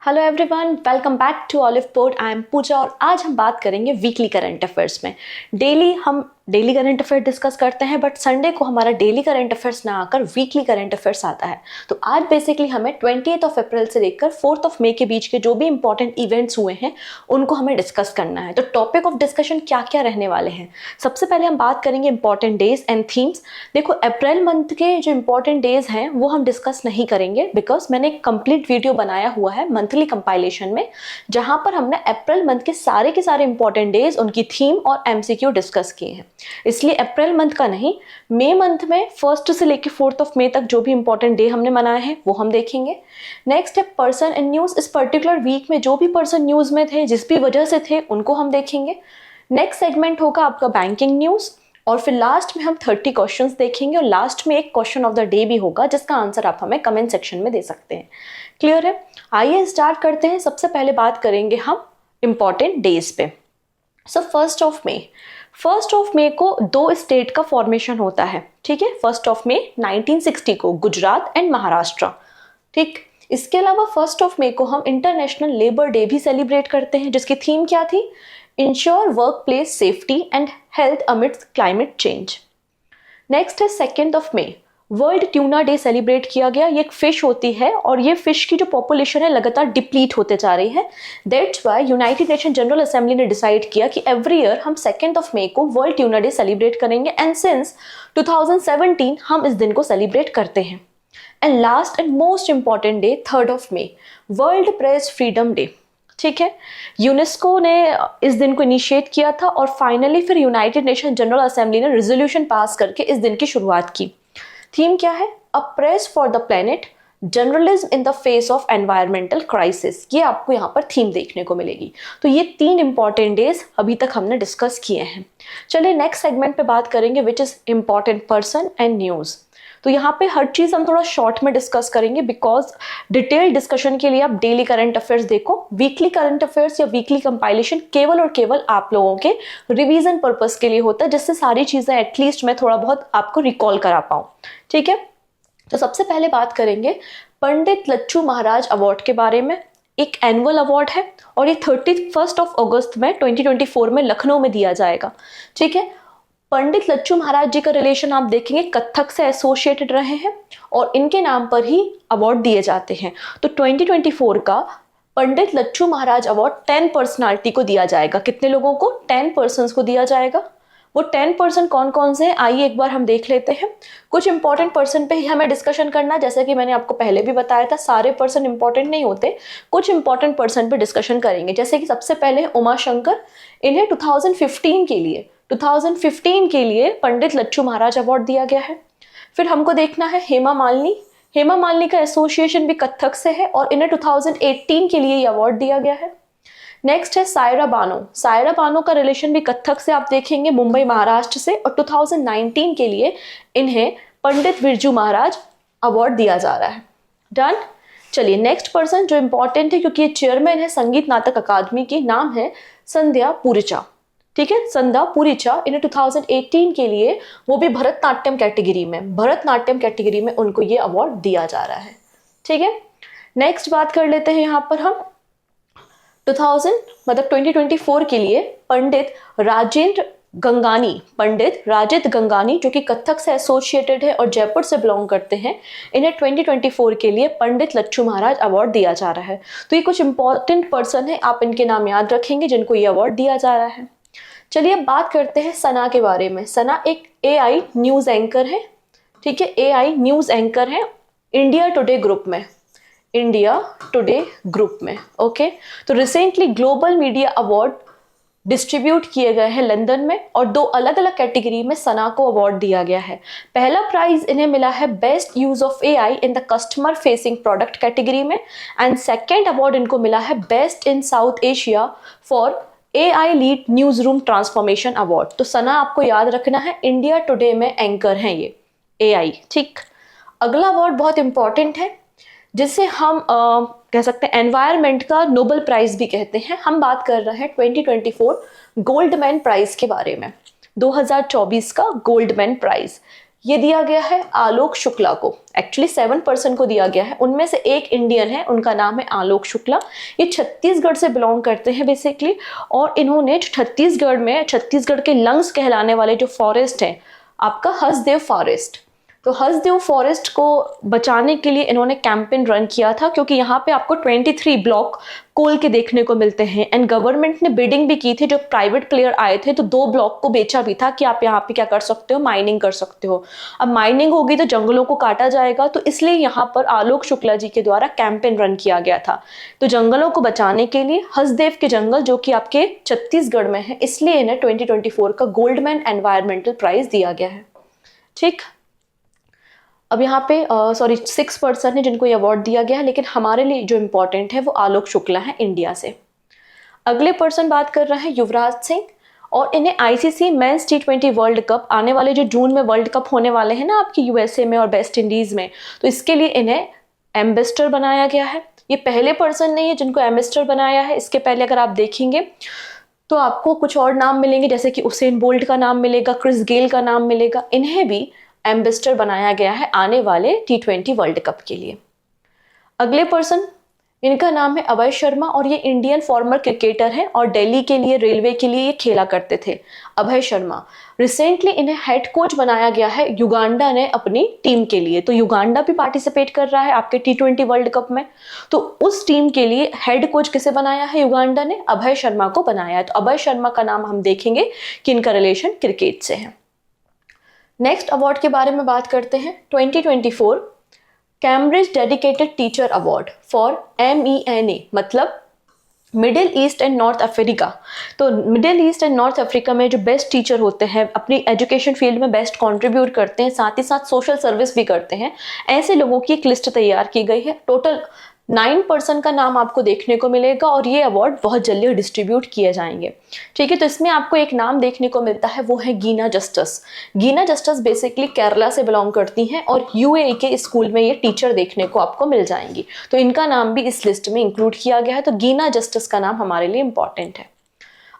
Hello everyone, welcome back to Olive Port. I am Pooja और आज हम बात करेंगे वीकली करंट अफेयर्स में। हम डेली करंट अफेयर डिस्कस करते हैं, बट संडे को हमारा डेली करंट अफेयर्स ना आकर वीकली करंट अफेयर्स आता है। तो आज बेसिकली हमें 28 अप्रैल से लेकर 4 मई के बीच के जो भी इंपॉर्टेंट इवेंट्स हुए हैं उनको हमें डिस्कस करना है। तो टॉपिक ऑफ डिस्कशन क्या क्या रहने वाले हैं, सबसे पहले हम बात करेंगे इंपॉर्टेंट डेज एंड थीम्स। देखो, अप्रैल मंथ के जो इंपॉर्टेंट डेज हैं वो हम डिस्कस नहीं करेंगे, बिकॉज मैंने एक कंप्लीट वीडियो बनाया हुआ है मंथली कंपाइलेशन में, जहां पर हमने अप्रैल मंथ के सारे इंपॉर्टेंट डेज, उनकी थीम और एमसीक्यू डिस्कस किए हैं। इसलिए अप्रैल मंथ का नहीं, मई मंथ में 1 से लेकर 4 मई तक जो भी इंपॉर्टेंट डे हमने मनाए हैं वो हम देखेंगे। नेक्स्ट है पर्सन इन न्यूज। इस पर्टिकुलर वीक में जो भी पर्सन न्यूज में थे, जिस भी वजह से थे, उनको हम देखेंगे। नेक्स्ट सेगमेंट होगा आपका बैंकिंग न्यूज, और फिर लास्ट में हम 30 क्वेश्चंस देखेंगे, और लास्ट में एक क्वेश्चन ऑफ द डे भी होगा जिसका आंसर आप हमें कमेंट सेक्शन में दे सकते हैं। क्लियर है? आइए स्टार्ट करते हैं। सबसे पहले बात करेंगे हम इंपॉर्टेंट डेज पे। सो 1 को 2 स्टेट का फॉर्मेशन होता है, ठीक है। 1 1960 को गुजरात एंड महाराष्ट्र, ठीक। इसके अलावा 1 को हम इंटरनेशनल लेबर डे भी सेलिब्रेट करते हैं, जिसकी थीम क्या थी? Ensure work place safety and health amidst climate change. Next है 2 वर्ल्ड ट्यूना डे सेलिब्रेट किया गया। ये एक फिश होती है और ये फिश की जो पॉपुलेशन है लगातार डिप्लीट होते जा रही है। That's why United nation general assembly ने डिसाइड किया कि एवरी ईयर हम 2 को वर्ल्ड ट्यूना डे सेलिब्रेट करेंगे, एंड सिंस 2017 हम इस दिन को सेलिब्रेट करते हैं। And last and most important day 3 world press freedom day, ठीक है। यूनेस्को ने इस दिन को इनिशिएट किया था और फाइनली फिर यूनाइटेड नेशन जनरल असेंबली ने रेजोल्यूशन पास करके इस दिन की शुरुआत की। थीम क्या है? A press for the planet, journalism in the face of environmental crisis. ये आपको यहाँ पर थीम देखने को मिलेगी। तो ये 3 इंपॉर्टेंट डेज अभी तक हमने डिस्कस किए हैं। चलिए नेक्स्ट सेगमेंट पे बात करेंगे, which is important person and news. तो यहाँ पे हर चीज हम थोड़ा शॉर्ट में डिस्कस करेंगे, बिकॉज डिटेल डिस्कशन के लिए आप डेली करंट अफेयर्स देखो। वीकली करंट अफेयर्स या वीकली कंपाइलेशन केवल और केवल आप लोगों के रिवीजन पर्पस के लिए होता है, जिससे सारी चीजें एटलीस्ट मैं थोड़ा बहुत आपको रिकॉल करा पाऊँ, ठीक है। तो सबसे पहले बात करेंगे पंडित लच्छू महाराज अवार्ड के बारे में। एक एनुअल अवार्ड है और ये 31 अगस्त में 2024 में लखनऊ में दिया जाएगा, ठीक है। पंडित लच्छू महाराज जी का रिलेशन आप देखेंगे कथक से एसोसिएटेड रहे हैं और इनके नाम पर ही अवार्ड दिए जाते हैं। तो 2024 का पंडित लच्छू महाराज अवार्ड 10 पर्सनालिटी को दिया जाएगा। कितने लोगों को? 10 पर्सन्स को दिया जाएगा। वो 10 पर्सन कौन कौन से हैं, आइए एक बार हम देख लेते हैं। कुछ इंपॉर्टेंट पर्सन पे ही हमें डिस्कशन करना है, जैसे कि मैंने आपको पहले भी बताया था, सारे पर्सन इंपॉर्टेंट नहीं होते, कुछ इंपॉर्टेंट पर्सन पे डिस्कशन करेंगे। जैसे कि सबसे पहले उमा शंकर, इन्हें 2015 के लिए पंडित लच्छू महाराज अवार्ड दिया गया है। फिर हमको देखना है हेमा मालिनी का एसोसिएशन भी कथक से है और इन्हें 2018 के लिए ये अवार्ड दिया गया है। नेक्स्ट है सायरा बानो का रिलेशन भी कथक से आप देखेंगे, मुंबई महाराष्ट्र से, और 2019 के लिए इन्हें पंडित बिरजू महाराज अवार्ड दिया जा रहा है। डन। चलिए नेक्स्ट पर्सन जो इंपॉर्टेंट है, क्योंकि ये चेयरमैन है संगीत नाटक अकादमी की, नाम है संध्या पुरीचा, ठीक है। संध्या पुरीचा, इन्हें 2018 के लिए वो भी भरतनाट्यम कैटेगरी में उनको ये अवार्ड दिया जा रहा है, ठीक है। नेक्स्ट बात कर लेते हैं यहाँ पर हम 2024 के लिए पंडित राजित गंगानी, जो कि कथक से एसोसिएटेड है और जयपुर से बिलोंग करते हैं, इन्हें 2024 के लिए पंडित लच्छू महाराज अवार्ड दिया जा रहा है। तो ये कुछ इंपॉर्टेंट पर्सन है, आप इनके नाम याद रखेंगे जिनको ये अवार्ड दिया जा रहा है। चलिए अब बात करते हैं सना के बारे में। सना एक AI न्यूज एंकर है, ठीक है। AI न्यूज एंकर है इंडिया टुडे ग्रुप में, ओके। तो recently global media award distribute किए गए हैं लंदन में, और 2 अलग अलग कैटेगरी में सना को अवार्ड दिया गया है। पहला प्राइज इन्हें मिला है best use of AI in the customer facing product category में, एंड सेकेंड अवार्ड इनको मिला है best in south Asia for AI lead news room transformation award. तो सना आपको याद रखना है, इंडिया टुडे में एंकर हैं ये AI, ठीक। अगला अवार्ड बहुत इंपॉर्टेंट है, जिसे हम कह सकते हैं एनवायरनमेंट का नोबेल प्राइज भी कहते हैं। हम बात कर रहे हैं 2024 गोल्डमैन प्राइज के बारे में। 2024 का गोल्डमैन प्राइज, ये दिया गया है आलोक शुक्ला को। एक्चुअली 7 पर्सन को दिया गया है, उनमें से एक इंडियन है, उनका नाम है आलोक शुक्ला। ये छत्तीसगढ़ से बिलोंग करते हैं बेसिकली, और इन्होंने छत्तीसगढ़ में, छत्तीसगढ़ के लंग्स कहलाने वाले जो फॉरेस्ट हैं आपका हसदेव फॉरेस्ट, तो हसदेव फॉरेस्ट को बचाने के लिए इन्होंने कैंपेन रन किया था, क्योंकि यहाँ पे आपको 23 ब्लॉक कोल के देखने को मिलते हैं। एंड गवर्नमेंट ने बिडिंग भी की थी, जो प्राइवेट प्लेयर आए थे तो 2 ब्लॉक को बेचा भी था कि आप यहाँ पे क्या कर सकते हो, माइनिंग कर सकते हो। अब माइनिंग होगी तो जंगलों को काटा जाएगा, तो इसलिए यहाँ पर आलोक शुक्ला जी के द्वारा कैंपेन रन किया गया था। तो जंगलों को बचाने के लिए हसदेव के जंगल, जो कि आपके छत्तीसगढ़ में है, इसलिए इन्हें 2024 का गोल्डमैन एनवायरमेंटल प्राइज दिया गया है। ठीक, अब यहाँ पे 6 पर्सन है जिनको ये अवार्ड दिया गया है, लेकिन हमारे लिए जो इम्पोर्टेंट है वो आलोक शुक्ला है इंडिया से। अगले पर्सन बात कर रहे हैं युवराज सिंह, और इन्हें ICC men's T20 world cup, आने वाले जो जून में वर्ल्ड कप होने वाले हैं ना आपकी यूएसए में और वेस्ट इंडीज में, तो इसके लिए इन्हें एम्बेसडर बनाया गया है। ये पहले पर्सन नहीं है जिनको एम्बेसडर बनाया है, इसके पहले अगर आप देखेंगे तो आपको कुछ और नाम मिलेंगे, जैसे कि उसेन बोल्ट का नाम मिलेगा, क्रिस गेल का नाम मिलेगा। इन्हें भी एम्बेसडर बनाया गया है आने वाले T20 वर्ल्ड कप के लिए। अगले पर्सन, इनका नाम है अभय शर्मा, और ये इंडियन फॉर्मर क्रिकेटर हैं और दिल्ली के लिए, रेलवे के लिए ये खेला करते थे। अभय शर्मा रिसेंटली इन्हें हेड कोच बनाया गया है युगांडा ने अपनी टीम के लिए, तो युगांडा भी पार्टिसिपेट कर रहा है आपके T20 वर्ल्ड कप में, तो उस टीम के लिए हेड कोच किसे बनाया है युगांडा ने, अभय शर्मा को बनाया है। तो अभय शर्मा का नाम हम देखेंगे कि इनका रिलेशन क्रिकेट से है। नेक्स्ट अवार्ड के बारे में बात करते हैं। 2024 Cambridge dedicated teacher award for MENA, मतलब Middle East and North Africa. तो Middle East and North Africa में जो बेस्ट टीचर होते हैं, अपनी एजुकेशन फील्ड में बेस्ट कंट्रीब्यूट करते हैं, साथ ही साथ सोशल सर्विस भी करते हैं, ऐसे लोगों की एक लिस्ट तैयार की गई है। टोटल 9 पर्सन का नाम आपको देखने को मिलेगा, और ये अवार्ड बहुत जल्दी डिस्ट्रीब्यूट किए जाएंगे। ठीक है, तो इसमें आपको एक नाम देखने को मिलता है, वो है गीना जस्टिस। गीना जस्टिस बेसिकली केरला से बिलोंग करती हैं, और UAE के स्कूल में ये टीचर देखने को आपको मिल जाएंगी, तो इनका नाम भी इस लिस्ट में इंक्लूड किया गया है। तो गीना जस्टिस का नाम हमारे लिए इंपॉर्टेंट है।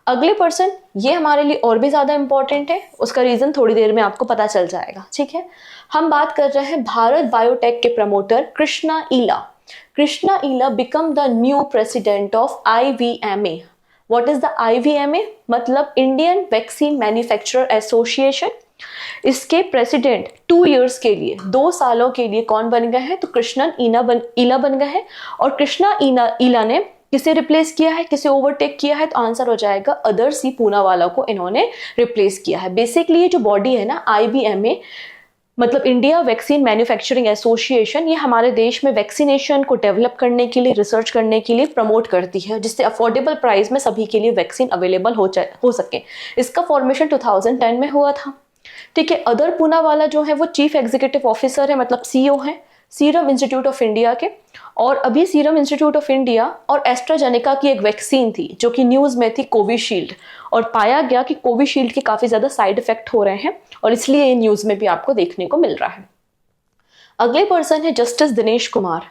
अगले पर्सन, ये हमारे लिए और भी ज्यादा इंपॉर्टेंट है, उसका रीजन थोड़ी देर में आपको पता चल जाएगा। ठीक है, हम बात कर रहे हैं भारत बायोटेक के promoter Krishna Ila. Krishna Ila become the new president of IVMA. What is the IVMA? मतलब Indian Vaccine Manufacturer Association। इसके प्रेसिडेंट 2 इयर्स के लिए, 2 सालों के लिए कौन बन गए हैं, तो कृष्णन ईला बन गए हैं। और कृष्णा ईला ने किसे रिप्लेस किया है, किसे ओवरटेक किया है, तो आंसर हो जाएगा अदर सी पूनावाला को इन्होंने रिप्लेस किया है। बेसिकली ये जो बॉडी है ना IVMA, मतलब इंडिया वैक्सीन मैन्युफैक्चरिंग एसोसिएशन, ये हमारे देश में वैक्सीनेशन को डेवलप करने के लिए, रिसर्च करने के लिए प्रमोट करती है, जिससे अफोर्डेबल प्राइस में सभी के लिए वैक्सीन अवेलेबल हो सके। इसका फॉर्मेशन 2010 में हुआ था। ठीक है, अदर पूनावाला जो है वो चीफ एग्जीक्यूटिव ऑफिसर है, मतलब CEO है सीरम इंस्टीट्यूट ऑफ इंडिया के। और अभी सीरम इंस्टीट्यूट ऑफ इंडिया और एस्ट्राजेनेका की एक वैक्सीन थी जो कि न्यूज में थी, कोविशील्ड, और पाया गया कि कोविशील्ड के काफी ज्यादा साइड इफेक्ट हो रहे हैं, और इसलिए ये न्यूज में भी आपको देखने को मिल रहा है। अगले पर्सन है जस्टिस दिनेश कुमार।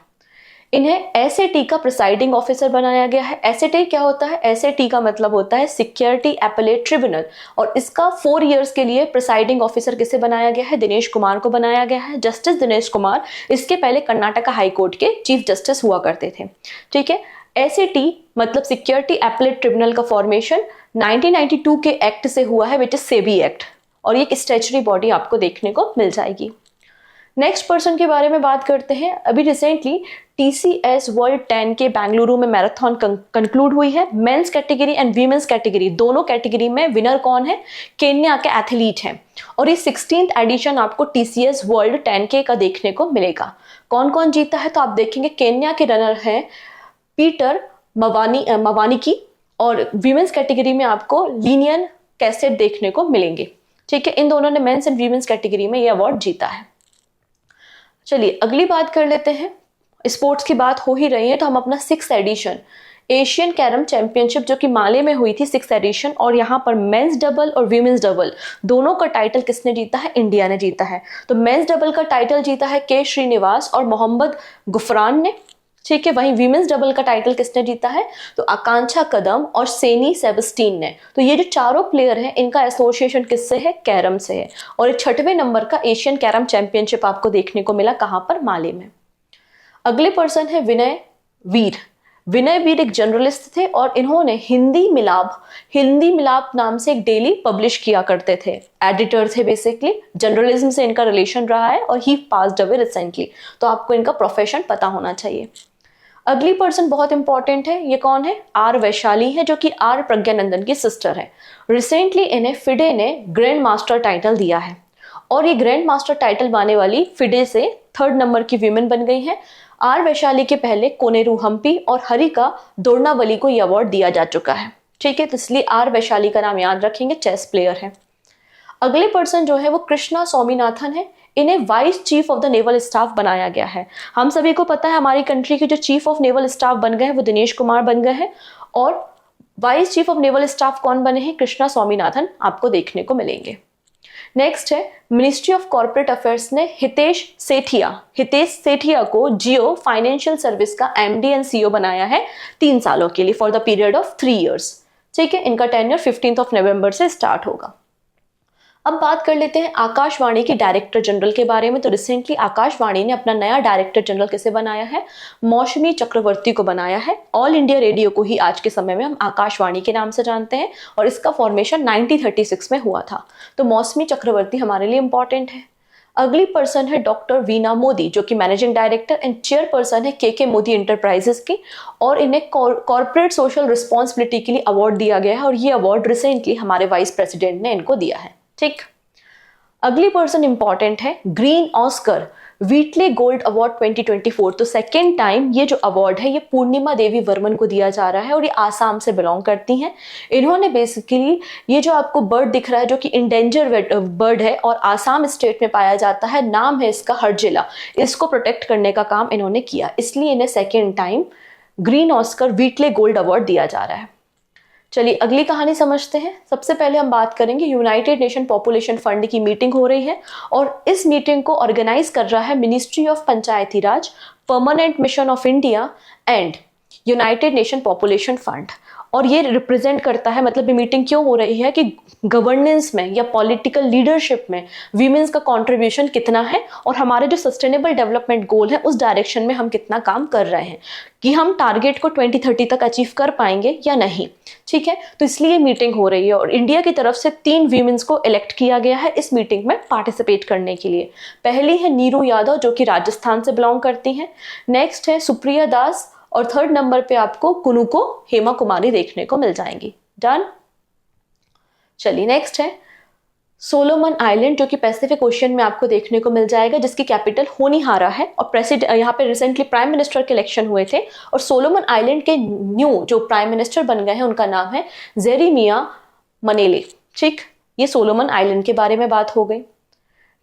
इन्हें SAT का प्रिसाइडिंग ऑफिसर बनाया गया है। SAT क्या होता है? SAT का मतलब होता है सिक्योरिटी एपेलेट ट्रिब्यूनल, और इसका 4 इयर्स के लिए प्रिसाइडिंग ऑफिसर किसे बनाया गया है? दिनेश कुमार को बनाया गया है। जस्टिस दिनेश कुमार इसके पहले कर्नाटका हाई कोर्ट के चीफ जस्टिस हुआ करते थे। ठीक है, SAT मतलब सिक्योरिटी एपेलेट ट्रिब्यूनल का फॉर्मेशन 1992 के एक्ट से हुआ है, विच इज सेबी एक्ट, और ये एक स्टैच्यूटरी बॉडी आपको देखने को मिल जाएगी। नेक्स्ट पर्सन के बारे में बात करते हैं। अभी रिसेंटली TCS वर्ल्ड 10 के बेंगलुरु में मैराथन कंक्लूड हुई है। Men's category and women's category दोनों कैटेगरी में विनर कौन है? केन्या के एथलीट हैं, और ये 16th एडिशन आपको TCS वर्ल्ड 10K का देखने को मिलेगा। कौन कौन जीता है? तो आप देखेंगे केन्या के रनर हैं पीटर मवानिकी, और वीमेंस कैटेगरी में आपको लिनियन कैसेट देखने को मिलेंगे। ठीक है, इन दोनों ने मेंस एंड वीमेंस कैटेगरी में ये अवार्ड जीता है। चलिए अगली बात कर लेते हैं। स्पोर्ट्स की बात हो ही रही है तो हम अपना 6th addition Asian carrom championship जो कि माले में हुई थी 6th एडिशन, और यहाँ पर मेंस डबल और वीमेंस डबल दोनों का टाइटल किसने जीता है? इंडिया ने जीता है। तो मेंस डबल का टाइटल जीता है के श्रीनिवास और मोहम्मद गुफरान ने। ठीक है। वहीं वीमेंस डबल का टाइटल किसने जीता है, तो आकांक्षा कदम और सेनी सेबस्टीन ने। तो ये जो चारों प्लेयर हैं इनका एसोसिएशन किससे है, कैरम से है। और 6वें नंबर का एशियन कैरम चैंपियनशिप आपको देखने को मिला कहां पर, माले में। अगले पर्सन है विनय वीर। विनय वीर एक जर्नलिस्ट थे और इन्होंने हिंदी मिलाप नाम से एक डेली पब्लिश किया करते थे, एडिटर थे बेसिकली। जर्नलिज्म से इनका रिलेशन रहा है और ही पास्ड अवे रिसेंटली, तो आपको इनका प्रोफेशन पता होना चाहिए। अगली पर्सन बहुत इंपॉर्टेंट है, ये कौन है, आर वैशाली है, जो कि आर प्रज्ञानंदन की सिस्टर है। रिसेंटली इन्हें फिडे ने ग्रैंड मास्टर टाइटल दिया है और ये ग्रैंड मास्टर टाइटल पाने वाली फिडे से 3rd नंबर की वीमेन बन गई हैं। आर वैशाली के पहले कोनेरू हम्पी और हरिका दोरनावली को यह अवार्ड दिया जा चुका है, ठीक है। तो इसलिए आर वैशाली का नाम याद रखेंगे, चेस प्लेयर है। अगले पर्सन जो है वो कृष्णा स्वामीनाथन है। इन्हें vice chief of the naval staff बनाया गया है। हम सभी को पता है हमारी कंट्री के जो चीफ ऑफ नेवल स्टाफ बन गए हैं वो दिनेश कुमार बन गए हैं, और vice chief of naval staff कौन बने हैं, कृष्णा स्वामीनाथन आपको देखने को मिलेंगे। नेक्स्ट है मिनिस्ट्री ऑफ कॉर्पोरेट अफेयर्स ने हितेश सेठिया को जियो फाइनेंशियल सर्विस का एमडी एंड सीईओ बनाया है 3 सालों के लिए, for the period of 3 years, ठीक है। इनका टेन्योर 15 नवंबर से स्टार्ट होगा। अब बात कर लेते हैं आकाशवाणी की डायरेक्टर जनरल के बारे में। तो रिसेंटली आकाशवाणी ने अपना नया डायरेक्टर जनरल किसे बनाया है, मौसमी चक्रवर्ती को बनाया है। ऑल इंडिया रेडियो को ही आज के समय में हम आकाशवाणी के नाम से जानते हैं और इसका फॉर्मेशन 1936 में हुआ था। तो मौसमी चक्रवर्ती हमारे लिए इंपॉर्टेंट है। अगली पर्सन है डॉक्टर वीना मोदी, जो कि मैनेजिंग डायरेक्टर एंड चेयरपर्सन है के मोदी इंटरप्राइजेस की, और इन्हें कॉर्पोरेट सोशल रिस्पॉन्सिबिलिटी के लिए अवार्ड दिया गया है और ये अवार्ड रिसेंटली हमारे वाइस प्रेसिडेंट ने इनको दिया है, ठीक। अगली पर्सन इंपॉर्टेंट है green Oscar Whitley gold award 2024। तो 2nd टाइम ये जो अवार्ड है ये पूर्णिमा देवी वर्मन को दिया जा रहा है और ये आसाम से बिलोंग करती हैं। इन्होंने बेसिकली ये जो आपको बर्ड दिख रहा है जो कि इंडेंजर बर्ड है और आसाम स्टेट में पाया जाता है, नाम है इसका हरजिला, इसको प्रोटेक्ट करने का काम इन्होंने किया, इसलिए इन्हें 2nd time green Oscar Whitley gold award दिया जा रहा है। चलिए अगली कहानी समझते हैं। सबसे पहले हम बात करेंगे यूनाइटेड नेशन पॉपुलेशन फंड की मीटिंग हो रही है और इस मीटिंग को ऑर्गेनाइज कर रहा है ministry of Panchayati Raj, permanent mission of India and United nation population fund. और ये रिप्रेजेंट करता है, मतलब ये मीटिंग क्यों हो रही है कि गवर्नेंस में या पॉलिटिकल लीडरशिप में वीमेंस का कंट्रीब्यूशन कितना है और हमारे जो सस्टेनेबल डेवलपमेंट गोल है उस डायरेक्शन में हम कितना काम कर रहे हैं, कि हम टारगेट को 2030 तक अचीव कर पाएंगे या नहीं, ठीक है। तो इसलिए मीटिंग हो रही है और इंडिया की तरफ से 3 वीमेंस को इलेक्ट किया गया है इस मीटिंग में पार्टिसिपेट करने के लिए। पहली है नीरू यादव, जो कि राजस्थान से बिलोंग करती हैं। नेक्स्ट है सुप्रिया दास और 3rd नंबर पे आपको कुनुको हेमा कुमारी देखने को मिल जाएंगी। डन। चलिए नेक्स्ट है सोलोमन आइलैंड, जो कि पैसिफिक ओशियन में आपको देखने को मिल जाएगा, जिसकी कैपिटल होनिहारा है और यहाँ पे रिसेंटली प्राइम मिनिस्टर के इलेक्शन हुए थे और सोलोमन आइलैंड के न्यू जो प्राइम मिनिस्टर बन गए हैं उनका नाम है जेरेमिया मनेले, ठीक। ये सोलोमन आइलैंड के बारे में बात हो गई।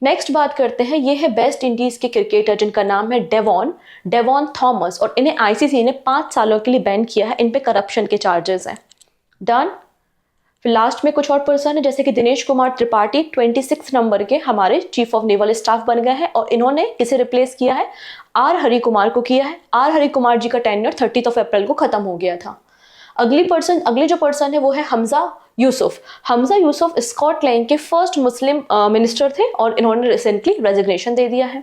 नेक्स्ट बात करते हैं, ये है वेस्ट इंडीज के क्रिकेटर जिनका नाम है डेवॉन थॉमस और इन्हें आईसीसी ने 5 सालों के लिए बैन किया है, इन पे करप्शन के चार्जेस हैं। डन। फिर लास्ट में कुछ और पर्सन है जैसे कि दिनेश कुमार त्रिपाठी 26 नंबर के हमारे चीफ ऑफ नेवल स्टाफ बन गए हैं और इन्होंने किसे रिप्लेस किया है, आर हरि कुमार को किया है। आर हरि कुमार जी का टेन्योर 30 अप्रैल को खत्म हो गया था। अगली जो पर्सन है वो है हमजा यूसुफ स्कॉटलैंड के फर्स्ट मुस्लिम मिनिस्टर थे और इन्होंने रिसेंटली रेजिग्नेशन दे दिया है।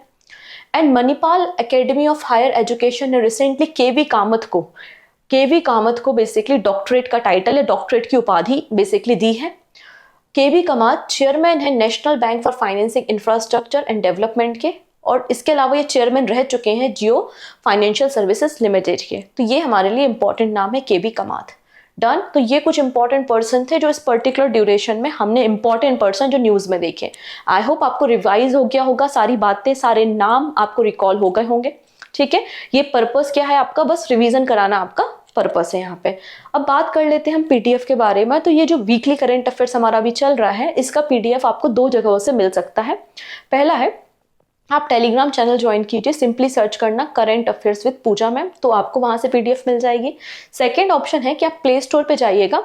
And Manipal academy of higher education ने रिसेंटली केवी कामत को बेसिकली डॉक्टरेट का टाइटल या डॉक्टरेट की उपाधि बेसिकली दी है। केवी कामत चेयरमैन है national bank for financing infrastructure and development के और इसके अलावा ये चेयरमैन रह चुके हैं जियो फाइनेंशियल सर्विसेज लिमिटेड के। तो ये हमारे लिए इंपॉर्टेंट नाम है केवी कामत। डन। तो ये कुछ इंपॉर्टेंट पर्सन थे जो इस पर्टिकुलर ड्यूरेशन में हमने इंपॉर्टेंट पर्सन जो न्यूज में देखे। आई होप आपको रिवाइज हो गया होगा, सारी बातें सारे नाम आपको रिकॉल हो गए होंगे, ठीक है। ये पर्पस क्या है आपका, बस रिवीजन कराना आपका पर्पस है यहाँ पे। अब बात कर लेते हैं हम पीडीएफ के बारे में। तो ये जो वीकली करंट अफेयर्स हमारा अभी चल रहा है इसका पीडीएफ आपको 2 जगहों से मिल सकता है। पहला है आप टेलीग्राम चैनल ज्वाइन कीजिए, सिंपली सर्च करना current affairs with Pooja ma'am, तो आपको वहां से पीडीएफ मिल जाएगी। सेकंड ऑप्शन है कि आप प्ले स्टोर पे जाइएगा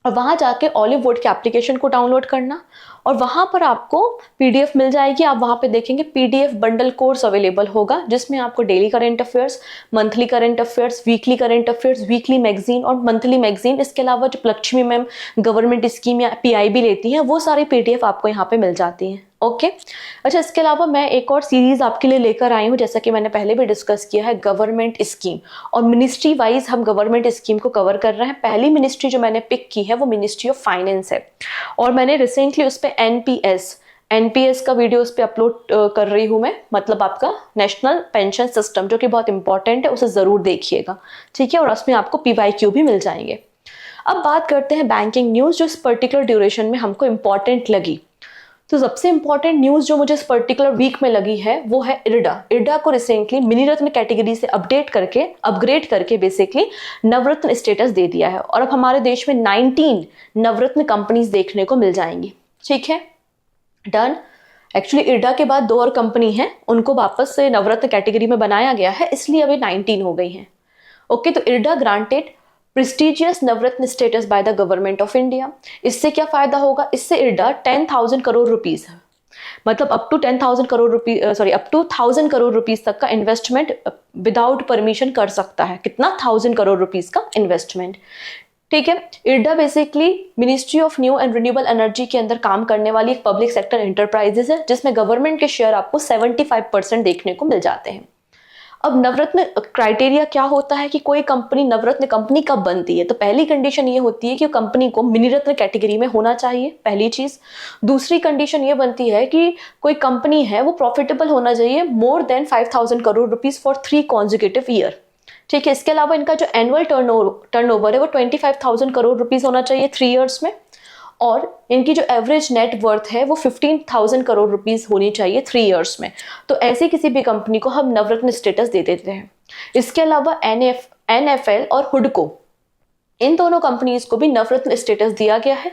और वहाँ जाके ऑलिव वुड के एप्लीकेशन को डाउनलोड करना और वहाँ पर आपको पीडीएफ मिल जाएगी। आप वहाँ पे देखेंगे पीडीएफ बंडल कोर्स अवेलेबल होगा, जिसमें आपको daily current affairs, monthly current affairs, weekly current affairs, weekly magazine और मंथली मैगजीन, इसके अलावा जो लक्ष्मी मैम गवर्नमेंट स्कीम या पीआईबी लेती हैं वो सारी पीडीएफ आपको यहाँ पे मिल जाती हैं। ओके अच्छा, इसके अलावा मैं एक और सीरीज आपके लिए लेकर आई हूँ, जैसा कि मैंने पहले भी डिस्कस किया है, गवर्नमेंट स्कीम, और मिनिस्ट्री वाइज हम गवर्नमेंट स्कीम को कवर कर रहे हैं। पहली मिनिस्ट्री जो मैंने पिक की है वो मिनिस्ट्री ऑफ फाइनेंस है, और मैंने रिसेंटली उस पर एनपीएस का वीडियो उस पर अपलोड कर रही हूँ मैं, मतलब आपका नेशनल पेंशन सिस्टम, जो कि बहुत इंपॉर्टेंट है, उसे जरूर देखिएगा, ठीक है, और उसमें आपको पीवाईक्यू भी मिल जाएंगे। अब बात करते हैं बैंकिंग न्यूज, जो इस पर्टिकुलर ड्यूरेशन में हमको इंपॉर्टेंट लगी। तो सबसे इंपॉर्टेंट न्यूज जो मुझे इस पर्टिकुलर वीक में लगी है वो है इरडा को रिसेंटली मिनी रत्न कैटेगरी से अपग्रेड करके बेसिकली नवरत्न स्टेटस दे दिया है, और अब हमारे देश में 19 नवरत्न कंपनीज देखने को मिल जाएंगी। ठीक है, डन। एक्चुअली इरडा के बाद 2 और कंपनी है, उनको वापस से नवरत्न कैटेगरी में बनाया गया है, इसलिए अभी 19 हो गई हैं। ओके, तो IRDA granted prestigious Navratna status by the government of India. इससे क्या फायदा होगा? इससे इरडा 10,000 करोड़ रुपीस, मतलब up to 10,000 crore rupees, up to 1,000 crore rupees तक का इन्वेस्टमेंट विदाउट परमिशन कर सकता है। कितना? 1,000 करोड़ रुपीस का इन्वेस्टमेंट। ठीक है, IRDA basically ministry of new and renewable energy के अंदर काम करने वाली एक पब्लिक सेक्टर एंटरप्राइजेस है, जिसमें गवर्नमेंट के शेयर आपको 75% देखने को मिल जाते हैं। अब नवरत्न क्राइटेरिया क्या होता है कि कोई कंपनी नवरत्न कंपनी कब बनती है? तो पहली कंडीशन ये होती है कि कंपनी को मिनी रत्न कैटेगरी में होना चाहिए, पहली चीज। दूसरी कंडीशन ये बनती है कि कोई कंपनी है वो प्रॉफिटेबल होना चाहिए more than 5,000 crore rupees for 3 consecutive year. ठीक है, इसके अलावा इनका जो एनुअल टर्नओवर है वो 25,000 करोड़ रुपीस होना चाहिए 3 ईयर्स में, और इनकी जो एवरेज नेट वर्थ है वो 15,000 करोड़ रुपीस होनी चाहिए 3 इयर्स में। तो ऐसी किसी भी कंपनी को हम नवरत्न स्टेटस दे देते हैं। इसके अलावा एनएफएल और हुडको, इन दोनों कंपनीज को भी नवरत्न स्टेटस दिया गया है।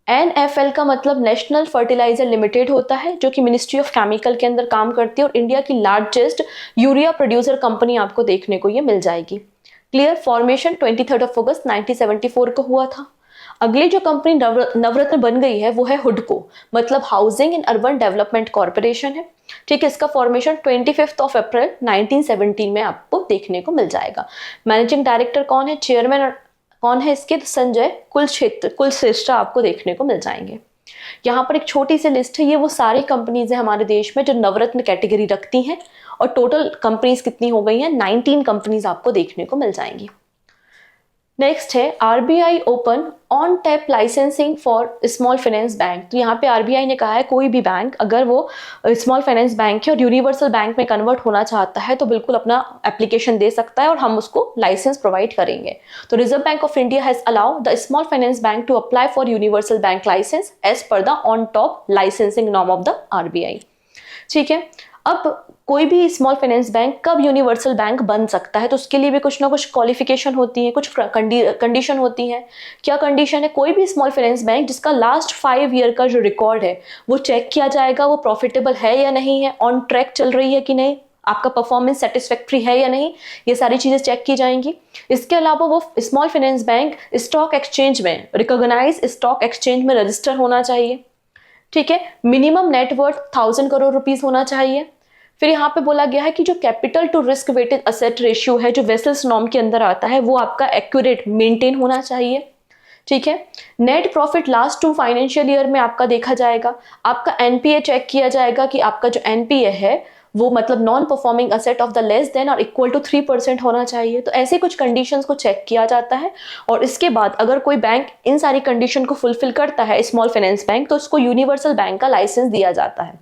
एनएफएल का मतलब नेशनल फर्टिलाइजर लिमिटेड होता है, जो कि मिनिस्ट्री ऑफ केमिकल के अंदर काम करती है, और इंडिया की लार्जेस्ट यूरिया प्रोड्यूसर कंपनी आपको देखने को ये मिल जाएगी। क्लियर। फॉर्मेशन 23 अगस्त 1974 को हुआ था। अगली जो कंपनी नवरत्न बन गई है वो है हुडको, मतलब housing and urban development corporation है। ठीक है, इसका फॉर्मेशन 25 अप्रैल 1917 में आपको देखने को मिल जाएगा। मैनेजिंग डायरेक्टर कौन है, चेयरमैन कौन है इसके? संजय कुलश्रेष्ठा आपको देखने को मिल जाएंगे। यहाँ पर एक छोटी सी लिस्ट है, ये वो सारी कंपनीज है हमारे देश में जो नवरत्न कैटेगरी रखती हैं, और टोटल कंपनीज कितनी हो गई हैं? 19 कंपनीज आपको देखने को मिल जाएंगी। नेक्स्ट है RBI open on tap licensing for small finance bank. तो यहाँ पे आरबीआई ने कहा है कोई भी बैंक अगर वो स्मॉल फाइनेंस बैंक है और यूनिवर्सल बैंक में कन्वर्ट होना चाहता है तो बिल्कुल अपना एप्लीकेशन दे सकता है और हम उसको लाइसेंस प्रोवाइड करेंगे। तो Reserve Bank of India has allow the small finance bank to apply for universal bank license as per the on top licensing norm of the RBI. ठीक है, अब कोई भी स्मॉल फाइनेंस बैंक कब universal bank बन सकता है? तो उसके लिए भी कुछ ना कुछ क्वालिफिकेशन होती है, कुछ कंडीशन होती है। क्या कंडीशन है? कोई भी स्मॉल फाइनेंस बैंक जिसका लास्ट 5 ईयर का जो रिकॉर्ड है वो चेक किया जाएगा, वो प्रॉफिटेबल है या नहीं है, ऑन ट्रैक चल रही है कि नहीं, आपका परफॉर्मेंस सेटिस्फैक्ट्री है या नहीं, ये सारी चीजें चेक की जाएंगी। इसके अलावा वो small finance bank stock exchange में, रिकॉग्नाइज स्टॉक एक्सचेंज में रजिस्टर होना चाहिए। ठीक है, मिनिमम नेटवर्थ 1,000 करोड़ रुपीस होना चाहिए। फिर यहाँ पे बोला गया है कि जो capital to risk weighted asset ratio है जो वेसल्स नॉर्म के अंदर आता है वो आपका एक्यूरेट मेंटेन होना चाहिए। ठीक है, net profit last 2 financial year में आपका देखा जाएगा। आपका एनपीए चेक किया जाएगा कि आपका जो एनपीए है वो मतलब non performing asset of the less than और इक्वल टू 3% होना चाहिए। तो ऐसे कुछ कंडीशंस को चेक किया जाता है, और इसके बाद अगर कोई बैंक इन सारी कंडीशन को फुलफिल करता है, स्मॉल फाइनेंस बैंक, तो उसको यूनिवर्सल बैंक का लाइसेंस दिया जाता है।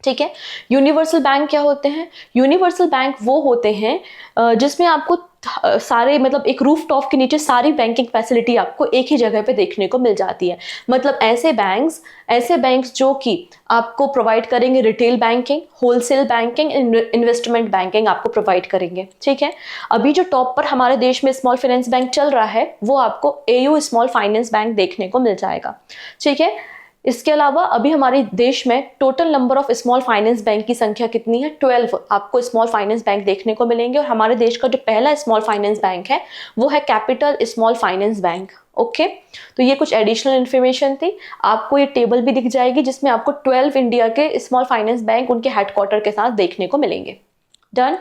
ठीक है, यूनिवर्सल बैंक क्या होते हैं? यूनिवर्सल बैंक वो होते हैं जिसमें आपको सारे मतलब एक रूफ टॉप के नीचे सारी बैंकिंग फैसिलिटी आपको एक ही जगह पे देखने को मिल जाती है। मतलब ऐसे बैंक्स जो कि आपको प्रोवाइड करेंगे retail banking, wholesale banking, investment banking आपको प्रोवाइड करेंगे। ठीक है, अभी जो टॉप पर हमारे देश में स्मॉल फाइनेंस बैंक चल रहा है वो आपको एयू स्मॉल फाइनेंस बैंक देखने को मिल जाएगा। ठीक है, इसके अलावा अभी हमारे देश में total number of small finance bank की संख्या कितनी है? 12 आपको स्मॉल फाइनेंस बैंक देखने को मिलेंगे। और हमारे देश का जो पहला स्मॉल फाइनेंस बैंक है वो है capital small finance bank. Okay, तो ये कुछ एडिशनल इन्फॉर्मेशन थी। आपको ये टेबल भी दिख जाएगी जिसमें आपको 12 इंडिया के स्मॉल फाइनेंस बैंक उनके हेडक्वार्टर के साथ देखने को मिलेंगे। डन।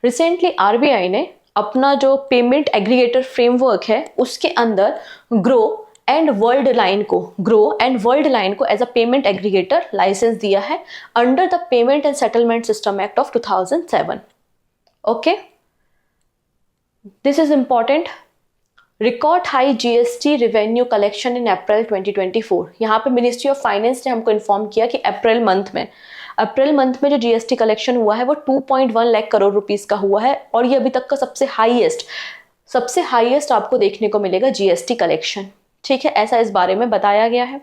रिसेंटली आरबीआई ने अपना जो पेमेंट एग्रीगेटर फ्रेमवर्क है उसके अंदर ग्रो एंड वर्ल्ड लाइन को as a payment aggregator license दिया है under the payment and settlement system act of 2007। Okay, this is important. Record high GST revenue collection in April 2024। यहाँ पे ministry of finance ने हमको inform किया कि April month में जो जीएसटी कलेक्शन हुआ है वो 2.1 लाख करोड़ रुपीस का हुआ है और ये अभी तक का सबसे हाईएस्ट आपको देखने को मिलेगा जीएसटी कलेक्शन। ठीक है, ऐसा इस बारे में बताया गया है।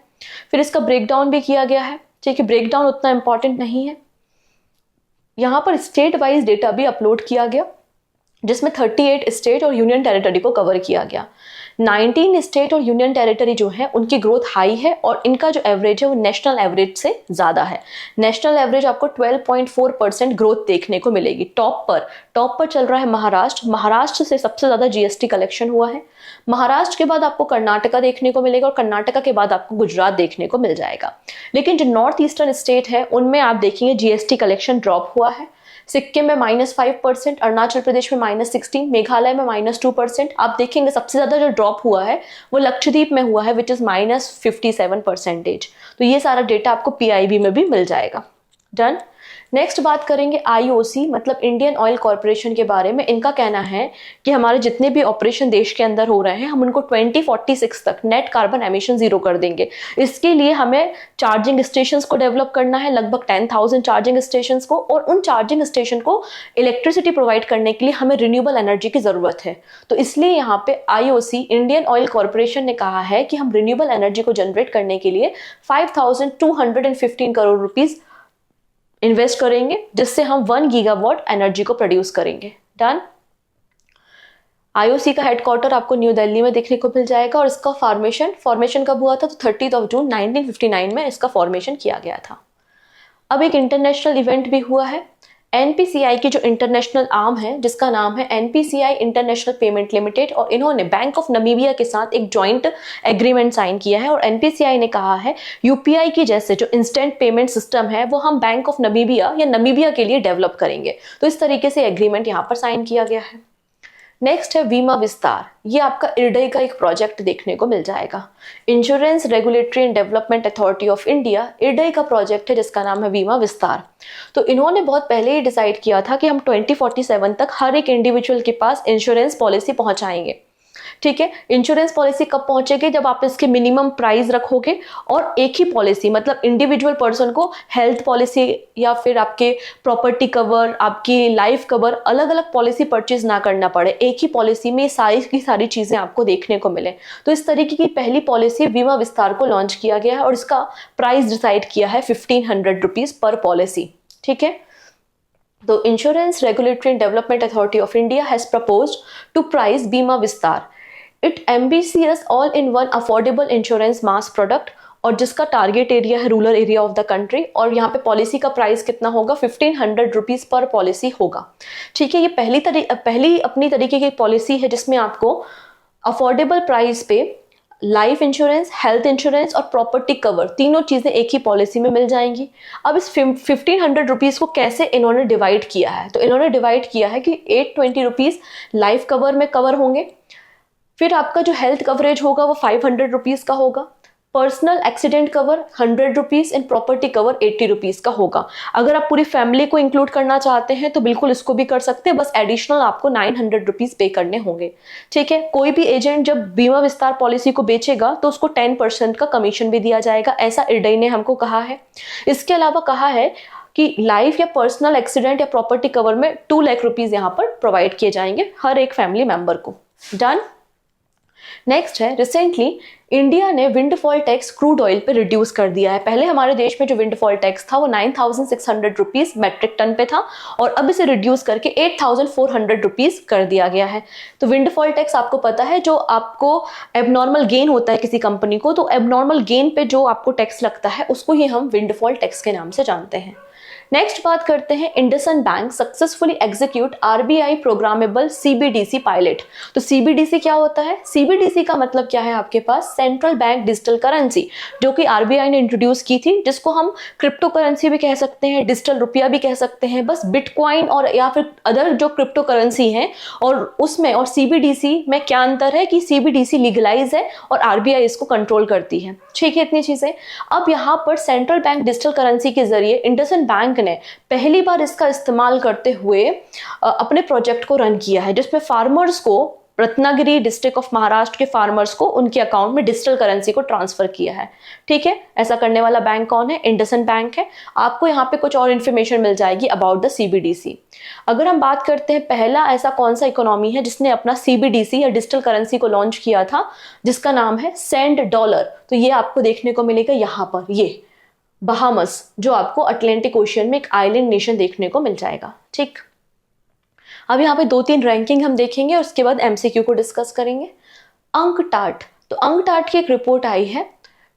फिर इसका ब्रेकडाउन भी किया गया है। ठीक है, ब्रेकडाउन उतना इंपॉर्टेंट नहीं है। यहाँ पर स्टेट वाइज डेटा भी अपलोड किया गया जिसमें 38 स्टेट और यूनियन टेरिटरी को कवर किया गया। 19 स्टेट और यूनियन टेरिटरी जो है उनकी ग्रोथ हाई है और इनका जो एवरेज है वो नेशनल एवरेज से ज़्यादा है। नेशनल एवरेज आपको 12.4% ग्रोथ देखने को मिलेगी। टॉप पर चल रहा है महाराष्ट्र से सबसे ज़्यादा जीएसटी कलेक्शन हुआ है। महाराष्ट्र के बाद आपको कर्नाटका देखने को मिलेगा और कर्नाटका के बाद आपको गुजरात देखने को मिल जाएगा। लेकिन जो नॉर्थ ईस्टर्न स्टेट है उनमें आप देखेंगे जीएसटी कलेक्शन ड्रॉप हुआ है। सिक्किम में -5%, अरुणाचल प्रदेश में -16%, मेघालय में -2%। आप देखेंगे सबसे ज्यादा जो ड्रॉप हुआ है वो लक्षद्वीप में हुआ है विच इज -57%। तो ये सारा डेटा आपको पीआईबी में भी मिल जाएगा। डन। नेक्स्ट बात करेंगे आईओसी मतलब इंडियन ऑयल कॉर्पोरेशन के बारे में। इनका कहना है कि हमारे जितने भी ऑपरेशन देश के अंदर हो रहे हैं हम उनको 2046 तक नेट कार्बन एमिशन 0 कर देंगे। इसके लिए हमें चार्जिंग स्टेशंस को डेवलप करना है, लगभग 10,000 चार्जिंग स्टेशंस को, और उन चार्जिंग स्टेशन को इलेक्ट्रिसिटी प्रोवाइड करने के लिए हमें रिन्यूएबल एनर्जी की जरूरत है। तो इसलिए यहाँ पे आईओसी इंडियन ऑयल कॉर्पोरेशन ने कहा है कि हम रिन्यूएबल एनर्जी को जनरेट करने के लिए 5,215 करोड़ रुपीज इन्वेस्ट करेंगे जिससे हम 1 गीगावाट एनर्जी को प्रोड्यूस करेंगे। डन। आईओसी का हेडक्वार्टर आपको न्यू दिल्ली में देखने को मिल जाएगा और इसका फॉर्मेशन कब हुआ था? तो 30 जून 1959 में इसका फॉर्मेशन किया गया था। अब एक इंटरनेशनल इवेंट भी हुआ है। एनपीसीआई की जो इंटरनेशनल आर्म है जिसका नाम है एनपीसीआई इंटरनेशनल पेमेंट लिमिटेड, और इन्होंने बैंक ऑफ नमीबिया के साथ एक जॉइंट एग्रीमेंट साइन किया है। और एनपीसीआई ने कहा है यूपीआई की जैसे जो इंस्टेंट पेमेंट सिस्टम है वो हम बैंक ऑफ नमीबिया या नमीबिया के लिए डेवलप करेंगे। तो इस तरीके से एग्रीमेंट यहाँ पर साइन किया गया है। नेक्स्ट है बीमा विस्तार। ये आपका इरडई का एक प्रोजेक्ट देखने को मिल जाएगा। Insurance regulatory and development authority of India IRDAI का प्रोजेक्ट है जिसका नाम है बीमा विस्तार। तो इन्होंने बहुत पहले ही डिसाइड किया था कि हम 2047 तक हर एक इंडिविजुअल के पास इंश्योरेंस पॉलिसी पहुंचाएंगे। ठीक है, इंश्योरेंस पॉलिसी कब पहुंचेगी? जब आप इसके मिनिमम प्राइस रखोगे और एक ही पॉलिसी मतलब इंडिविजुअल पर्सन को हेल्थ पॉलिसी या फिर आपके प्रॉपर्टी कवर, आपकी लाइफ कवर, अलग अलग पॉलिसी परचेज ना करना पड़े, एक ही पॉलिसी में सारी की सारी चीजें आपको देखने को मिले। तो इस तरीके की पहली पॉलिसी बीमा विस्तार को लॉन्च किया गया है और इसका प्राइस डिसाइड किया है 1500 रुपीज पर पॉलिसी। ठीक है, तो insurance regulatory and development authority of India has proposed to price Bima Vistaar it ambitious all in one affordable insurance mass product, और जिसका टारगेट एरिया है rural area of the country. और यहाँ पे पॉलिसी का प्राइस कितना होगा? 1500 रुपीज पर पॉलिसी होगा। ठीक है, ये पहली अपनी तरीके की पॉलिसी है जिसमें आपको अफोर्डेबल प्राइस पे लाइफ इंश्योरेंस, हेल्थ इंश्योरेंस और प्रॉपर्टी कवर तीनों चीजें एक ही पॉलिसी में मिल जाएंगी। अब इस 1500 रुपीज को कैसे इन्होंने डिवाइड किया है? तो इन्होंने डिवाइड किया है कि 820 रुपीज लाइफ कवर में कवर होंगे, फिर आपका जो हेल्थ कवरेज होगा वो 500 रुपीज का होगा, personal accident cover 100 rupees and property cover 80 rupees का होगा। अगर आप पूरी फैमिली को इंक्लूड करना चाहते हैं तो बिल्कुल इसको भी कर सकते हैं, बस एडिशनल आपको 900 रुपीज पे करने होंगे। ठीक है, कोई भी एजेंट जब बीमा विस्तार पॉलिसी को बेचेगा तो उसको 10% का कमीशन भी दिया जाएगा, ऐसा इरडई ने हमको कहा है। इसके अलावा कहा है कि लाइफ या पर्सनल एक्सीडेंट या प्रॉपर्टी कवर में 2 लाख रुपीज यहाँ पर प्रोवाइड किए जाएंगे हर एक फैमिली मेंबर को। डन। नेक्स्ट है, रिसेंटली इंडिया ने विंडफॉल टैक्स क्रूड ऑयल पे रिड्यूस कर दिया है। पहले हमारे देश में जो विंडफॉल टैक्स था वो 9,600 रुपीज मेट्रिक टन पे था और अब इसे रिड्यूस करके 8,400 रुपीज कर दिया गया है। तो विंडफॉल टैक्स आपको पता है, जो आपको एबनॉर्मल गेन होता है किसी कंपनी को, तो एबनॉर्मल गेन पे जो आपको टैक्स लगता है उसको ही हम विंडफॉल टैक्स के नाम से जानते हैं। नेक्स्ट बात करते हैं, IndusInd bank successfully execute RBI programmable CBDC pilot. तो सीबीडीसी क्या होता है? सीबीडीसी का मतलब क्या है आपके पास? सेंट्रल बैंक डिजिटल करेंसी, जो कि आरबीआई ने इंट्रोड्यूस की थी, जिसको हम क्रिप्टो करेंसी भी कह सकते हैं, डिजिटल रुपया भी कह सकते हैं, बस बिटकॉइन और या फिर अदर जो क्रिप्टो करेंसी है। और उसमें और सीबीडीसी में क्या अंतर है कि सीबीडीसी लीगलाइज है और आरबीआई इसको कंट्रोल करती है। ठीक है, इतनी चीजें। अब यहाँ पर सेंट्रल बैंक डिजिटल करेंसी के जरिए इंडसइंड बैंक ने पहली बार इसका इस्तेमाल करते हुए अपने प्रोजेक्ट को रन किया है, जिसमें फार्मर्स को, रत्नागिरी डिस्ट्रिक्ट ऑफ महाराष्ट्र के फार्मर्स को उनके अकाउंट में डिजिटल करेंसी को ट्रांसफर किया है। ठीक है, ऐसा करने वाला बैंक कौन है? इंडसइंड बैंक है। आपको यहाँ पे कुछ और इन्फॉर्मेशन मिल जाएगी अबाउट द सीबीडीसी। अगर हम बात करते हैं पहला ऐसा कौन सा इकोनॉमी है जिसने अपना सीबीडीसी या डिजिटल करेंसी को लॉन्च किया था, जिसका नाम है सेंड डॉलर। तो ये आपको देखने को मिलेगा यहाँ पर, ये बहामस, जो आपको अटलांटिक ओशियन में एक आइलैंड नेशन देखने को मिल जाएगा। ठीक, अब यहाँ पे 2-3 रैंकिंग हम देखेंगे और उसके बाद एमसीक्यू को डिस्कस करेंगे। अंकटाट, तो अंकटाट की एक रिपोर्ट आई है,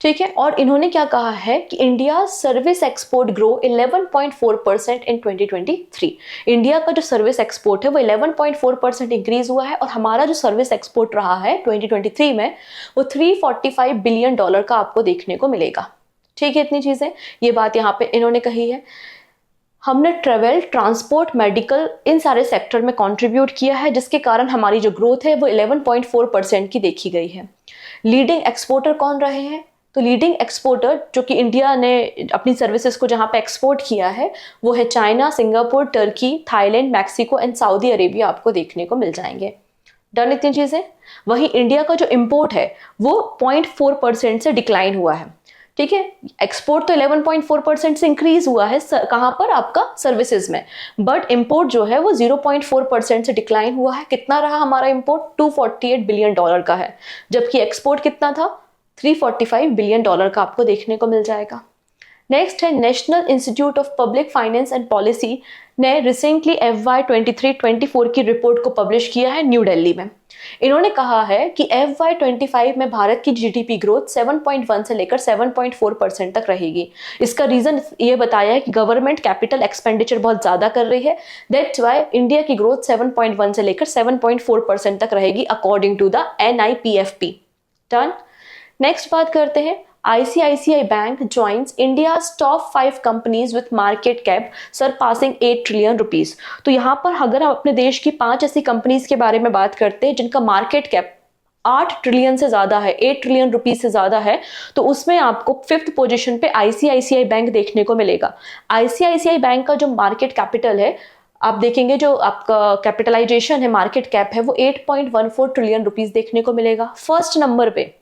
ठीक है, और इन्होंने क्या कहा है कि इंडिया सर्विस एक्सपोर्ट ग्रो 11.4% इन 2023। इंडिया का जो सर्विस एक्सपोर्ट है वो 11.4% इंक्रीज हुआ है और हमारा जो सर्विस एक्सपोर्ट रहा है 2023 में वो $345 बिलियन का आपको देखने को मिलेगा। ठीक है, इतनी चीजें, ये बात यहाँ पे इन्होंने कही है। हमने ट्रेवल, ट्रांसपोर्ट, मेडिकल, इन सारे सेक्टर में कंट्रीब्यूट किया है, जिसके कारण हमारी जो ग्रोथ है वो 11.4% की देखी गई है। लीडिंग एक्सपोर्टर कौन रहे हैं? तो लीडिंग एक्सपोर्टर जो कि इंडिया ने अपनी सर्विसेज को जहाँ पे एक्सपोर्ट किया है वो है China, Singapore, Turkey, Thailand, Mexico and Saudi Arabia आपको देखने को मिल जाएंगे। डन इतनी चीजें। वहीं इंडिया का जो इम्पोर्ट है वो 0.4% से डिक्लाइन हुआ है। ठीक है, एक्सपोर्ट तो 11.4% से इंक्रीज हुआ है, कहां पर? आपका सर्विसेज में, बट इंपोर्ट जो है वो 0.4% से डिक्लाइन हुआ है। कितना रहा हमारा इंपोर्ट? $248 बिलियन का है, जबकि एक्सपोर्ट कितना था? $345 बिलियन का आपको देखने को मिल जाएगा। नेक्स्ट है, national institute of public finance and policy ने रिसेंटली FY 23-24 की रिपोर्ट को पब्लिश किया है न्यू दिल्ली में। इन्होंने कहा है कि FY 25 में भारत की जीडीपी ग्रोथ 7.1 से लेकर 7.4% तक रहेगी। इसका रीजन ये बताया है कि गवर्नमेंट कैपिटल एक्सपेंडिचर बहुत ज्यादा कर रही है, दैट्स व्हाई इंडिया की ग्रोथ 7.1 से लेकर 7.4% तक रहेगी according to the NIPFP। Done. Next बात करते हैं, ICICI Bank joins India's top 5 companies with market cap surpassing 8 trillion rupees. तो यहाँ पर अगर हम अपने देश की 5 ऐसी कंपनीज के बारे में बात करते हैं जिनका मार्केट कैप 8 ट्रिलियन से ज्यादा है, 8 ट्रिलियन रुपीस से ज्यादा है, तो उसमें आपको 5th पोजीशन पे ICICI बैंक देखने को मिलेगा। ICICI बैंक का जो मार्केट कैपिटल है, आप देखेंगे जो आपका कैपिटलाइजेशन है, मार्केट कैप है, वो 8.14 ट्रिलियन रुपीस देखने को मिलेगा। फर्स्ट नंबर पे,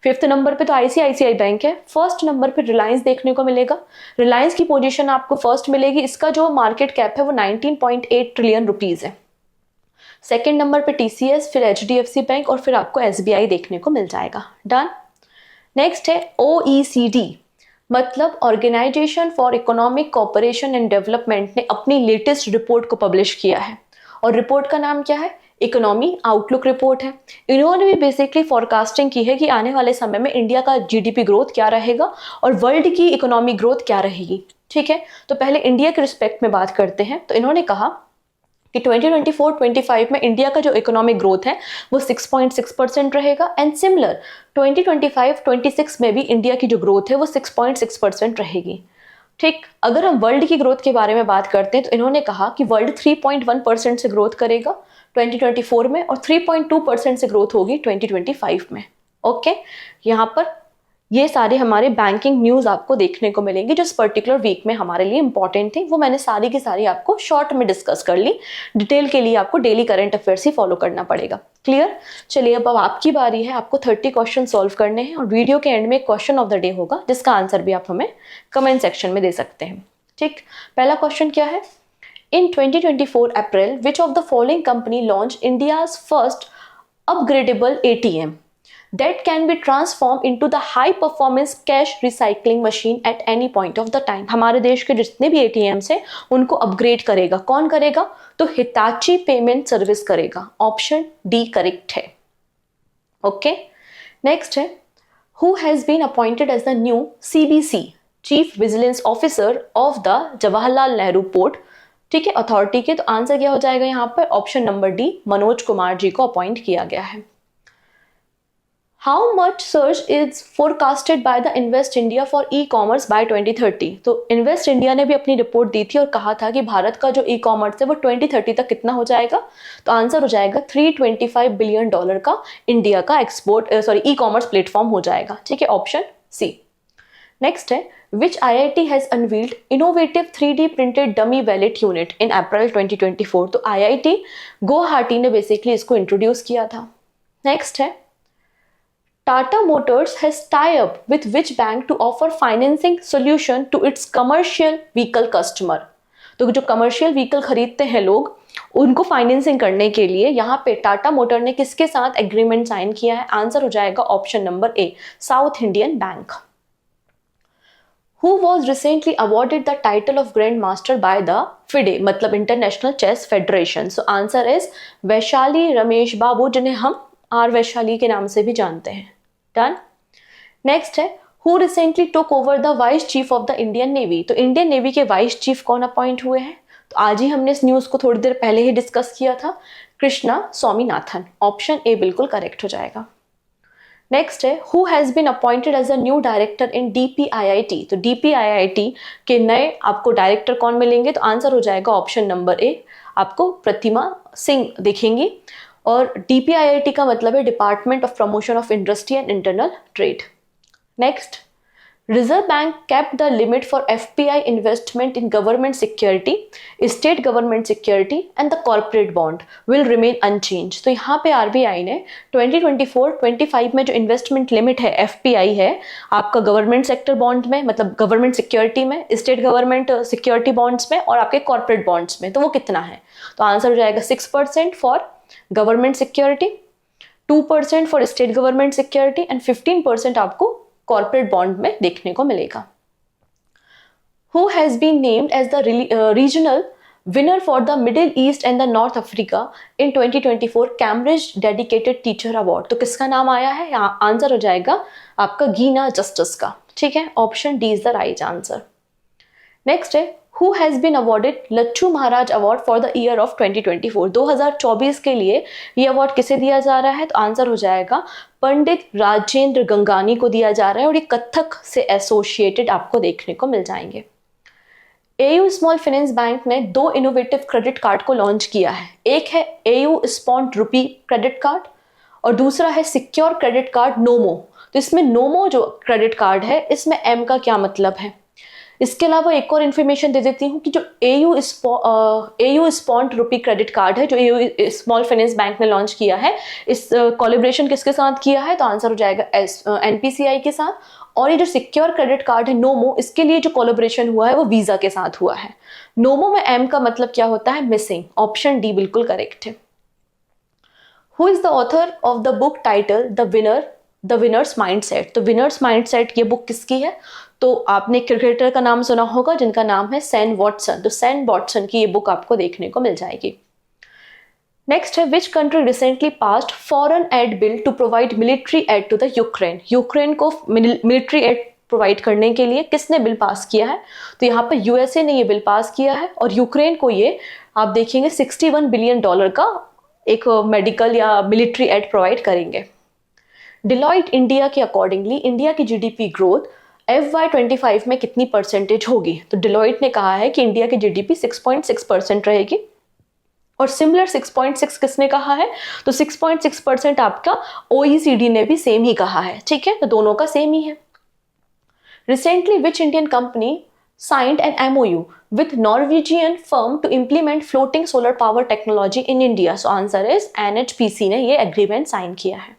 5th नंबर पे तो ICICI बैंक है, फर्स्ट नंबर पे रिलायंस देखने को मिलेगा। रिलायंस की पोजीशन आपको फर्स्ट मिलेगी, इसका जो मार्केट कैप है वो 19.8 ट्रिलियन रुपीस है। सेकंड नंबर पे TCS, फिर HDFC बैंक और फिर आपको SBI देखने को मिल जाएगा। डन। नेक्स्ट है OECD, मतलब organisation for economic cooperation and development ने अपनी लेटेस्ट रिपोर्ट को पब्लिश किया है और रिपोर्ट का नाम क्या है? इकोनॉमी आउटलुक रिपोर्ट है। इन्होंने भी बेसिकली फॉरकास्टिंग की है कि आने वाले समय में इंडिया का जीडीपी ग्रोथ क्या रहेगा और वर्ल्ड की इकोनॉमी ग्रोथ क्या रहेगी। ठीक है, तो पहले इंडिया के रिस्पेक्ट में बात करते हैं। तो इन्होंने कहा कि 2024-25 में इंडिया का जो इकोनॉमिक ग्रोथ है वो 6.6% रहेगा एंड सिमिलर 2025-26 में भी इंडिया की जो ग्रोथ है वो 6.6% रहेगी। ठीक, अगर हम वर्ल्ड की ग्रोथ के बारे में बात करते हैं तो इन्होंने कहा कि वर्ल्ड 3.1% से ग्रोथ करेगा 2024 में और 3.2% से ग्रोथ होगी 2025 में। ओके, यहाँ पर ये सारे हमारे बैंकिंग न्यूज़ आपको देखने को मिलेंगे जो इस पर्टिकुलर वीक में हमारे लिए इंपॉर्टेंट थी। वो मैंने सारी की सारी आपको शॉर्ट में डिस्कस कर ली। डिटेल के लिए आपको डेली करंट अफेयर्स ही फॉलो करना पड़ेगा। क्लियर? चलिए, अब आपकी बारी है। आपको 30 क्वेश्चन सॉल्व करने हैं और वीडियो के एंड में एक क्वेश्चन ऑफ द डे होगा जिसका आंसर भी आप हमें कमेंट सेक्शन में दे सकते हैं। ठीक, पहला क्वेश्चन क्या है? In 2024 April, which of the following company launched India's first upgradable ATM? that can be transformed into the high performance cash recycling machine at any point of the time। हमारे देश के जितने भी ATMs हैं उनको upgrade करेगा। कौन करेगा? तो हिताची पेमेंट सर्विस करेगा। ऑप्शन डी करेक्ट है। ओके, नेक्स्ट है who has been appointed as the new CBC chief vigilance officer of the Jawaharlal Nehru port, ठीक है, अथॉरिटी के। तो आंसर क्या हो जाएगा यहाँ पर? Option number D, Manoj Kumar ji को अपॉइंट किया गया है। How much search is forecasted by the Invest India for e commerce by 2030? तो इन्वेस्ट इंडिया ने भी अपनी रिपोर्ट दी थी और कहा था कि भारत का जो ई कॉमर्स है वो 2030 तक कितना हो जाएगा? तो आंसर हो जाएगा $325 बिलियन का इंडिया का ई कॉमर्स प्लेटफॉर्म हो जाएगा, ठीक है, ऑप्शन सी। नेक्स्ट है which IIT has unveiled innovative 3D printed dummy wallet unit in April 2024? तो IIT गुवाहाटी ने बेसिकली इसको इंट्रोड्यूस किया था। नेक्स्ट है Tata Motors has tie up with which bank to offer financing solution to its commercial vehicle customer? तो जो commercial vehicle खरीदते हैं लोग उनको फाइनेंसिंग करने के लिए यहाँ पे टाटा मोटर ने किसके साथ एग्रीमेंट साइन किया है? आंसर हो जाएगा option number A, south Indian bank. Who was recently awarded the title of Grand Master by the FIDE मतलब international chess federation? So answer is Vaishali Ramesh Babu, जिन्हें हम आर वैशाली के नाम से भी जानते हैं। डन। नेक्स्ट है Who recently took over the vice chief of the Indian navy? तो इंडियन नेवी के वाइस चीफ कौन अपॉइंट हुए हैं? तो आज ही हमने इस न्यूज को थोड़ी देर पहले ही डिस्कस किया था, कृष्णा स्वामीनाथन। ऑप्शन ए बिल्कुल करेक्ट हो जाएगा। नेक्स्ट है Who has been appointed as a new director in DPIIT? तो DPIIT के नए आपको डायरेक्टर कौन मिलेंगे? तो आंसर हो जाएगा ऑप्शन नंबर ए, आपको प्रतिमा सिंह दिखेंगी। और DPIIT का मतलब है department of promotion of industry and internal trade. Next, reserve bank kept the limit for FPI investment in government security, state government security and the corporate bond will remain unchanged। तो यहाँ पे RBI ने 2024-25 में जो investment limit है FPI है आपका government sector bond में, मतलब गवर्नमेंट सिक्योरिटी में, स्टेट गवर्नमेंट सिक्योरिटी बॉन्ड्स में और आपके कॉर्पोरेट बॉन्ड्स में, तो वो कितना है? तो आंसर हो जाएगा 6% for government security, 2% for state government security and 15% आपको कॉर्पोरेट बॉन्ड में देखने को मिलेगा। Who has been named as the regional winner for the Middle East and the North Africa in 2024 Cambridge Dedicated Teacher Award? तो किसका नाम आया है? यहाँ आंसर हो जाएगा आपका गीना जस्टिस का, ठीक है, option D is the right answer. Next है Who has been awarded Lachhu Maharaj award for the year of 2024? 2024 के लिए ये अवार्ड किसे दिया जा रहा है? तो आंसर हो जाएगा पंडित राजेंद्र गंगानी को दिया जा रहा है और ये कथक से एसोसिएटेड आपको देखने को मिल जाएंगे। AU स्मॉल फाइनेंस बैंक ने 2 इनोवेटिव क्रेडिट कार्ड को लॉन्च किया है। एक है AU स्पॉन्ड रुपी क्रेडिट कार्ड और दूसरा है सिक्योर क्रेडिट कार्ड नोमो। तो इसमें नोमो जो क्रेडिट कार्ड है इसमें M का क्या मतलब है? इसके अलावा एक और इन्फॉर्मेशन दे देती हूँ कि जो AU स्पॉन्ड रुपी क्रेडिट कार्ड है जो AU स्मॉल फाइनेंस बैंक ने लॉन्च किया है, इस कोलैबोरेशन किसके साथ किया है? तो आंसर हो जाएगा NPCI के साथ। और ये जो सिक्योर क्रेडिट कार्ड है नोमो, इसके लिए जो कोलैबोरेशन हुआ है वो वीजा के साथ हुआ है। नोमो में M का मतलब क्या होता है? मिसिंग। ऑप्शन डी बिल्कुल करेक्ट है। Who is the author of the book title the winners mindset? तो विनर्स माइंडसेट ये बुक किसकी है? तो आपने क्रिकेटर का नाम सुना होगा जिनका नाम है सैन वॉटसन। तो सैन वॉटसन की ये बुक आपको देखने को मिल जाएगी। नेक्स्ट है which country recently passed foreign aid bill to provide military aid to the Ukraine? Ukraine को मिलिट्री एड प्रोवाइड करने के लिए किसने बिल पास किया है? तो यहाँ पर USA ने ये बिल पास किया है और यूक्रेन को ये आप देखेंगे $61 बिलियन का एक मेडिकल या मिलिट्री एड प्रोवाइड करेंगे। डिलॉयट इंडिया के अकॉर्डिंगली इंडिया की GDP ग्रोथ FY25 में कितनी परसेंटेज होगी? तो डिलॉयट ने कहा है कि इंडिया की GDP 6.6% रहेगी और सिमिलर 6.6 किसने कहा है? तो 6.6% आपका OECD ने भी सेम ही कहा है, ठीक है, तो दोनों का सेम ही है। Recently which Indian company signed an MOU with Norwegian firm to implement floating solar power technology in India? So answer is NHPC ने ये एग्रीमेंट साइन किया है।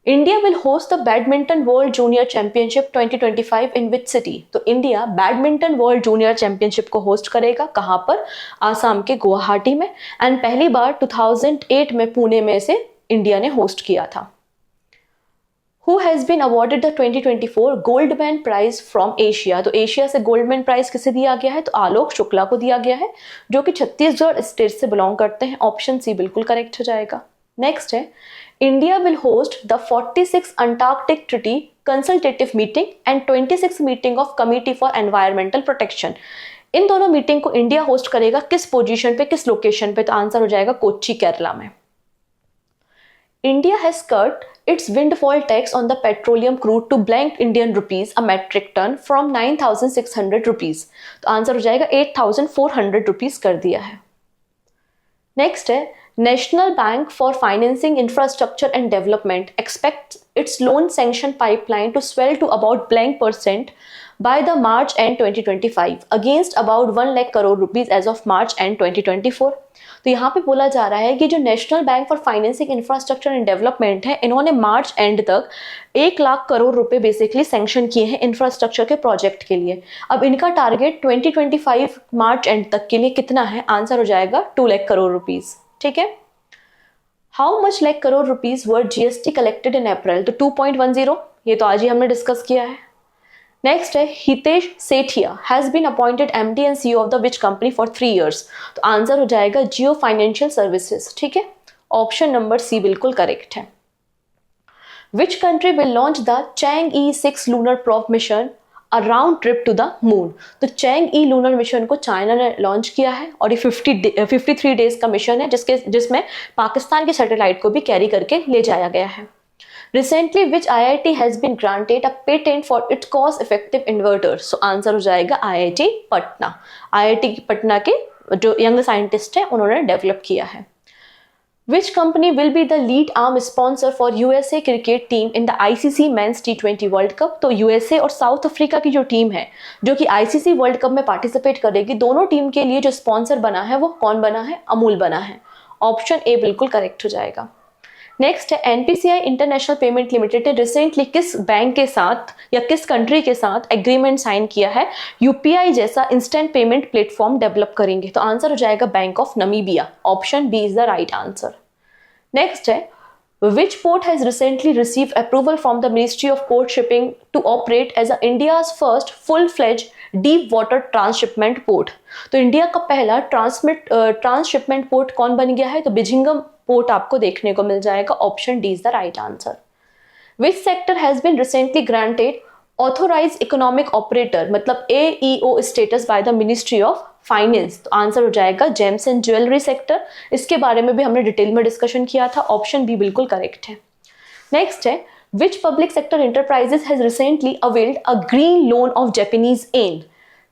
India will host the badminton world junior championship 2025 in which city? तो India badminton world junior championship को host करेगा कहाँ पर? आसाम के गुवाहाटी में। एंड पहली बार 2008 में पुणे में से इंडिया ने होस्ट किया था। Who has been awarded the 2024 Goldman prize from Asia? तो एशिया से गोल्डमैन प्राइज किसे दिया गया है? तो आलोक शुक्ला को दिया गया है, जो कि छत्तीसगढ़ स्टेट से बिलोंग करते हैं। ऑप्शन सी बिल्कुल करेक्ट हो जाएगा। नेक्स्ट है, India will host the 46 Antarctic treaty consultative meeting and 26 meeting of committee for environmental protection. इन दोनों मीटिंग को इंडिया होस्ट करेगा किस पोजीशन पे, किस लोकेशन पे? तो आंसर हो जाएगा कोच्चि, केरला में। India has cut its windfall tax on the petroleum crude to blank Indian rupees a metric ton from 9,600 rupees. तो आंसर हो जाएगा 8,400 rupees कर दिया है। नेक्स्ट है, national bank for financing infrastructure and development expect its loan sanction pipeline to swell to about blank percent by the March end 2025 against about 1 lakh crore rupees as of March end 2024। तो यहाँ पे बोला जा रहा है कि जो national bank for financing infrastructure and development है, इन्होंने मार्च एंड तक 1 लाख करोड़ रुपए बेसिकली सैंक्शन किए हैं इंफ्रास्ट्रक्चर के प्रोजेक्ट के लिए। अब इनका टारगेट 2025 मार्च एंड तक के लिए कितना है? आंसर हो जाएगा 2 लाख करोड़ रुपीज। ठीक है। How much lakh crore rupees were GST collected in April? तो 2.10, ये तो आज ही हमने डिस्कस किया है। नेक्स्ट है, Hitesh Sethia has been appointed MD and CEO of the which company for 3 years? तो आंसर हो जाएगा जियो फाइनेंशियल सर्विसेज। ठीक है, ऑप्शन नंबर सी बिल्कुल करेक्ट है। Which country will launch the Chang'e 6 lunar probe mission a round trip to the moon? तो Chang'e lunar mission को China ने लॉन्च किया है और ये 53 डेज का मिशन है, जिसमें पाकिस्तान के सैटेलाइट को भी कैरी करके ले जाया गया है। Recently, which IIT has been granted a patent for its cost-effective inverters? So answer हो जाएगा IIT पटना। IIT पटना के जो यंग साइंटिस्ट हैं, उन्होंने डेवलप किया है। Which company will be the lead arm sponsor for USA cricket team in the ICC Men's T20 World Cup? तो USA और साउथ अफ्रीका की जो टीम है, जो कि ICC वर्ल्ड कप में पार्टिसिपेट करेगी, दोनों टीम के लिए जो स्पॉन्सर बना है वो कौन बना है? अमूल बना है। ऑप्शन ए बिल्कुल करेक्ट हो जाएगा। नेक्स्ट है, एनपीसीआई इंटरनेशनल पेमेंट लिमिटेड ने रिसेंटली किस बैंक के साथ या किस कंट्री के साथ एग्रीमेंट साइन किया है? यूपीआई जैसा इंस्टेंट पेमेंट प्लेटफॉर्म डेवलप करेंगे। तो आंसर हो जाएगा bank of Namibia. Option B is the right answer. Next है, which port has recently received approval from the ministry of port shipping to operate as India's first full fledge deep water transshipment port? तो India का पहला transshipment port कौन बन गया है? तो बिजिंगम port आपको देखने को मिल जाएगा। Option D is the right answer. Which sector has been recently granted authorise economic operator मतलब AEO status by the ministry of finance? तो आंसर हो जाएगा जेम्स एंड ज्वेलरी सेक्टर। इसके बारे में भी हमने डिटेल में डिस्कशन किया था। ऑप्शन बी बिल्कुल करेक्ट है। नेक्स्ट है, which public sector enterprises has recently availed a green loan of Japanese yen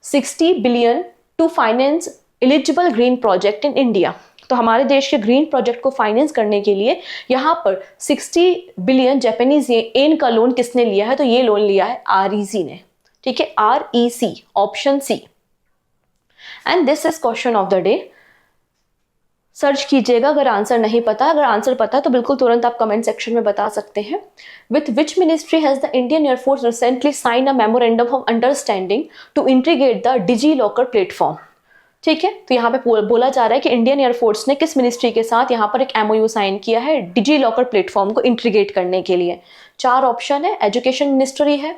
60 billion to finance eligible green project in India? तो हमारे देश के ग्रीन प्रोजेक्ट को फाइनेंस करने के लिए यहाँ पर 60 बिलियन जापानीज येन का लोन किसने लिया है? तो ये लोन लिया है REC ने। ठीक है, REC, option C. And this is question of the day. Search कीजिएगा अगर आंसर नहीं पता। अगर आंसर पता है तो बिल्कुल तुरंत आप कमेंट सेक्शन में बता सकते हैं। With which ministry has the Indian air force recently sign a memorandum of understanding to integrate the DigiLocker platform? ठीक है, तो यहाँ पे बोला जा रहा है कि इंडियन एयरफोर्स ने किस मिनिस्ट्री के साथ यहाँ पर एक MOU साइन किया है डिजी लॉकर प्लेटफॉर्म को इंटीग्रेट करने के लिए। 4 ऑप्शन है, एजुकेशन मिनिस्ट्री है,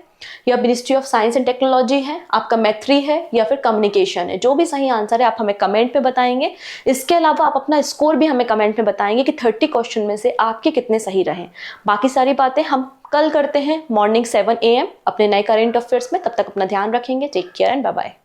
या ministry of science and technology है, आपका मैथ्री है, या फिर कम्युनिकेशन है। जो भी सही आंसर है आप हमें कमेंट में बताएंगे। इसके अलावा आप अपना स्कोर भी हमें कमेंट में बताएंगे कि 30 क्वेश्चन में से आपके कितने सही रहे। बाकी सारी बातें हम कल करते हैं मॉर्निंग 7 AM अपने नए करेंट अफेयर्स में। तब तक अपना ध्यान रखेंगे। Take care and bye bye.